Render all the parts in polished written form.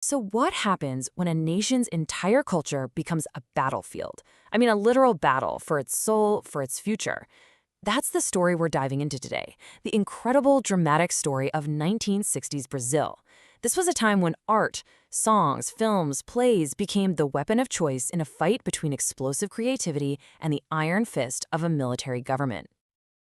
So, what happens when a nation's entire culture becomes a battlefield? I mean, a literal battle for its soul, for its future. That's the story we're diving into today, the incredible dramatic story of 1960s Brazil. This was a time when art, songs, films, plays became the weapon of choice in a fight between explosive creativity and the iron fist of a military government.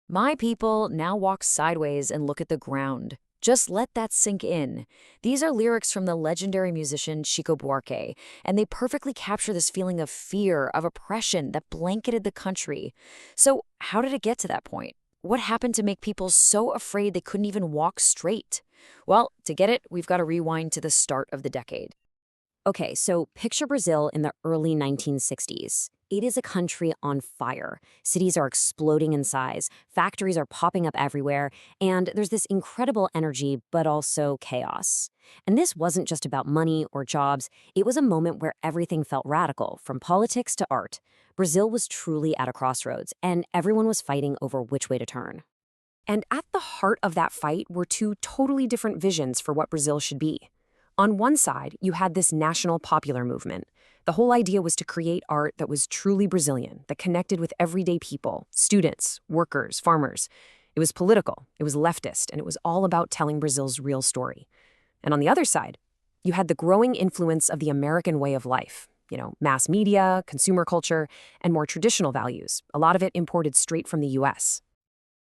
My people now walk sideways and look at the ground. Just let that sink in. These are lyrics from the legendary musician Chico Buarque, and they perfectly capture this feeling of fear, of oppression that blanketed the country. So, how did it get to that point? What happened to make people so afraid they couldn't even walk straight? Well, to get it, we've got to rewind to the start of the decade. Okay, so picture Brazil in the early 1960s. It is a country on fire. Cities are exploding in size, factories are popping up everywhere, and there's this incredible energy, but also chaos. And this wasn't just about money or jobs, it was a moment where everything felt radical, from politics to art. Brazil was truly at a crossroads, and everyone was fighting over which way to turn. And at the heart of that fight were two totally different visions for what Brazil should be. On one side, you had this national popular movement. The whole idea was to create art that was truly Brazilian, that connected with everyday people, students, workers, farmers. It was political, it was leftist, and it was all about telling Brazil's real story. And on the other side, you had the growing influence of the American way of life. Mass media, consumer culture, and more traditional values, a lot of it imported straight from the US.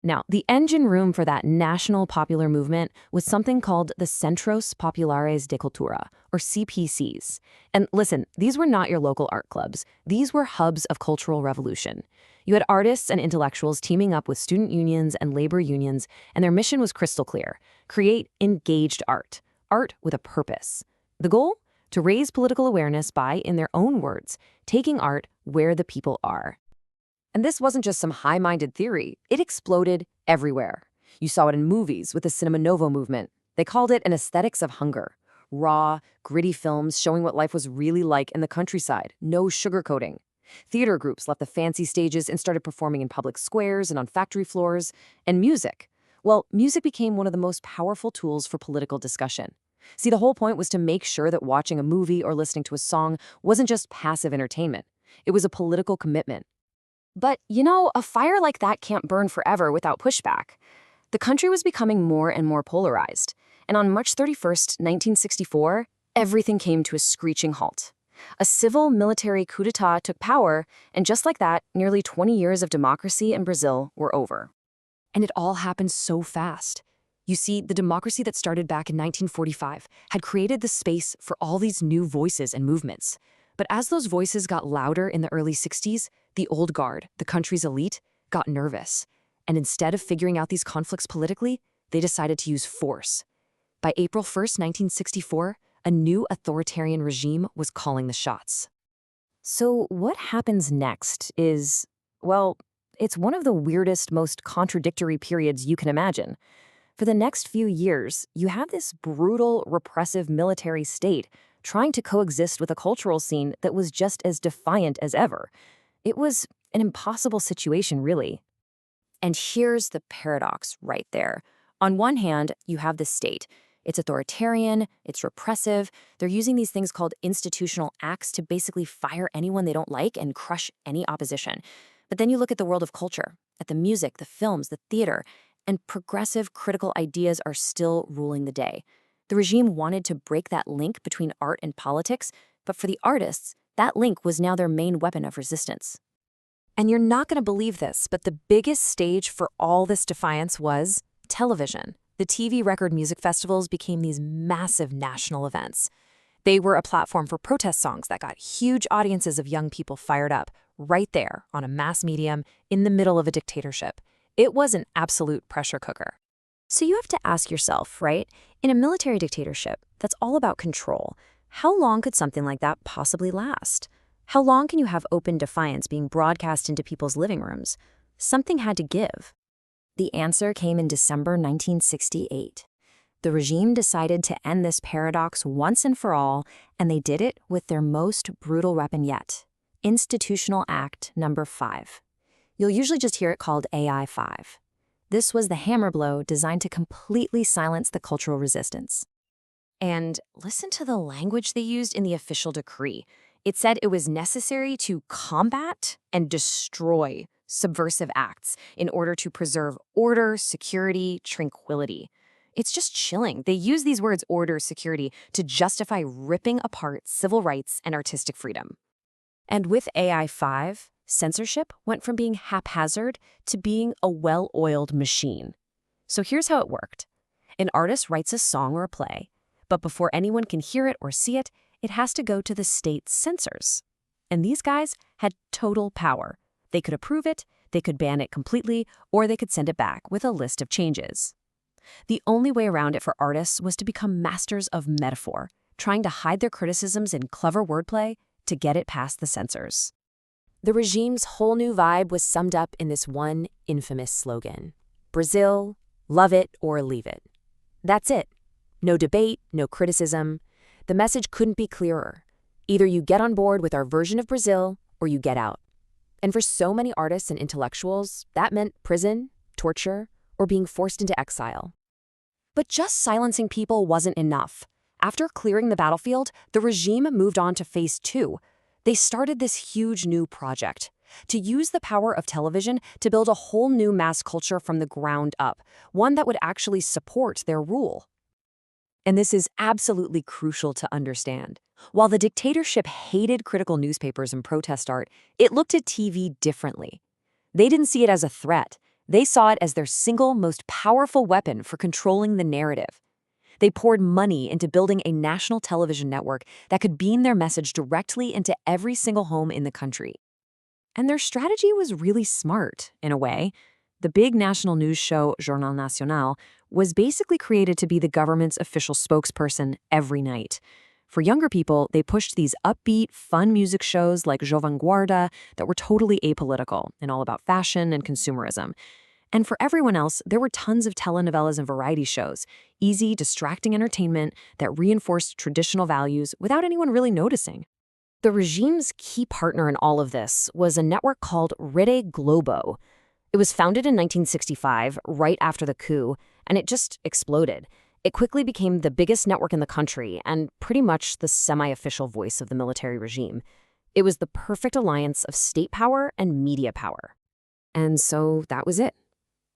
Now, the engine room for that national popular movement was something called the Centros Populares de Cultura, or CPCs. And listen, these were not your local art clubs. These were hubs of cultural revolution. You had artists and intellectuals teaming up with student unions and labor unions, and their mission was crystal clear: create engaged art, art with a purpose. The goal? To raise political awareness by, in their own words, taking art where the people are. And this wasn't just some high-minded theory. It exploded everywhere. You saw it in movies with the Cinema Novo movement. They called it an aesthetics of hunger. Raw, gritty films showing what life was really like in the countryside. No sugarcoating. Theater groups left the fancy stages and started performing in public squares and on factory floors. And music. Well, music became one of the most powerful tools for political discussion. See, the whole point was to make sure that watching a movie or listening to a song wasn't just passive entertainment. It was a political commitment. But, a fire like that can't burn forever without pushback. The country was becoming more and more polarized. And on March 31st, 1964, everything came to a screeching halt. A civil military coup d'etat took power, and just like that, nearly 20 years of democracy in Brazil were over. And it all happened so fast. You see, the democracy that started back in 1945 had created the space for all these new voices and movements. But as those voices got louder in the early 60s, the old guard, the country's elite, got nervous. And instead of figuring out these conflicts politically, they decided to use force. By April 1st, 1964, a new authoritarian regime was calling the shots. So what happens next is, well, it's one of the weirdest, most contradictory periods you can imagine. For the next few years, you have this brutal, repressive military state trying to coexist with a cultural scene that was just as defiant as ever. It was an impossible situation, really. And here's the paradox right there. On one hand, you have the state. It's authoritarian, it's repressive. They're using these things called institutional acts to basically fire anyone they don't like and crush any opposition. But then you look at the world of culture, at the music, the films, the theater, and progressive, critical ideas are still ruling the day. The regime wanted to break that link between art and politics, but for the artists, that link was now their main weapon of resistance. And you're not going to believe this, but the biggest stage for all this defiance was television. The TV record music festivals became these massive national events. They were a platform for protest songs that got huge audiences of young people fired up, right there on a mass medium in the middle of a dictatorship. It was an absolute pressure cooker. So you have to ask yourself, right? In a military dictatorship, that's all about control. How long could something like that possibly last? How long can you have open defiance being broadcast into people's living rooms? Something had to give. The answer came in December 1968. The regime decided to end this paradox once and for all, and they did it with their most brutal weapon yet, Institutional Act Number 5. You'll usually just hear it called AI-5. This was the hammer blow designed to completely silence the cultural resistance. And listen to the language they used in the official decree. It said it was necessary to combat and destroy subversive acts in order to preserve order, security, tranquility. It's just chilling. They use these words, order, security, to justify ripping apart civil rights and artistic freedom. And with AI5, censorship went from being haphazard to being a well-oiled machine. So here's how it worked. An artist writes a song or a play, but before anyone can hear it or see it, it has to go to the state censors. And these guys had total power. They could approve it, they could ban it completely, or they could send it back with a list of changes. The only way around it for artists was to become masters of metaphor, trying to hide their criticisms in clever wordplay to get it past the censors. The regime's whole new vibe was summed up in this one infamous slogan: Brazil, love it or leave it. That's it. No debate, no criticism. The message couldn't be clearer. Either you get on board with our version of Brazil, or you get out. And for so many artists and intellectuals, that meant prison, torture, or being forced into exile. But just silencing people wasn't enough. After clearing the battlefield, the regime moved on to phase 2. They started this huge new project: to use the power of television to build a whole new mass culture from the ground up, one that would actually support their rule. And this is absolutely crucial to understand. While the dictatorship hated critical newspapers and protest art, it looked at TV differently. They didn't see it as a threat. They saw it as their single most powerful weapon for controlling the narrative. They poured money into building a national television network that could beam their message directly into every single home in the country. And their strategy was really smart, in a way. The big national news show, Jornal Nacional, was basically created to be the government's official spokesperson every night. For younger people, they pushed these upbeat, fun music shows like Jovem Guarda that were totally apolitical and all about fashion and consumerism. And for everyone else, there were tons of telenovelas and variety shows, easy, distracting entertainment that reinforced traditional values without anyone really noticing. The regime's key partner in all of this was a network called Rede Globo. It was founded in 1965, right after the coup, and it just exploded. It quickly became the biggest network in the country and pretty much the semi-official voice of the military regime. It was the perfect alliance of state power and media power. And so that was it.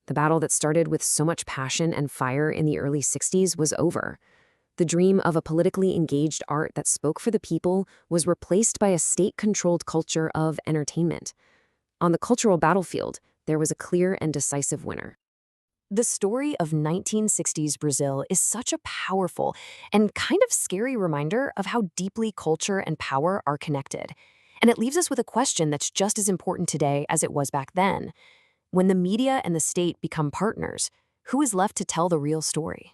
The battle that started with so much passion and fire in the early 60s was over. The dream of a politically engaged art that spoke for the people was replaced by a state-controlled culture of entertainment. On the cultural battlefield, there was a clear and decisive winner. The story of 1960s Brazil is such a powerful and kind of scary reminder of how deeply culture and power are connected. And it leaves us with a question that's just as important today as it was back then. When the media and the state become partners, who is left to tell the real story?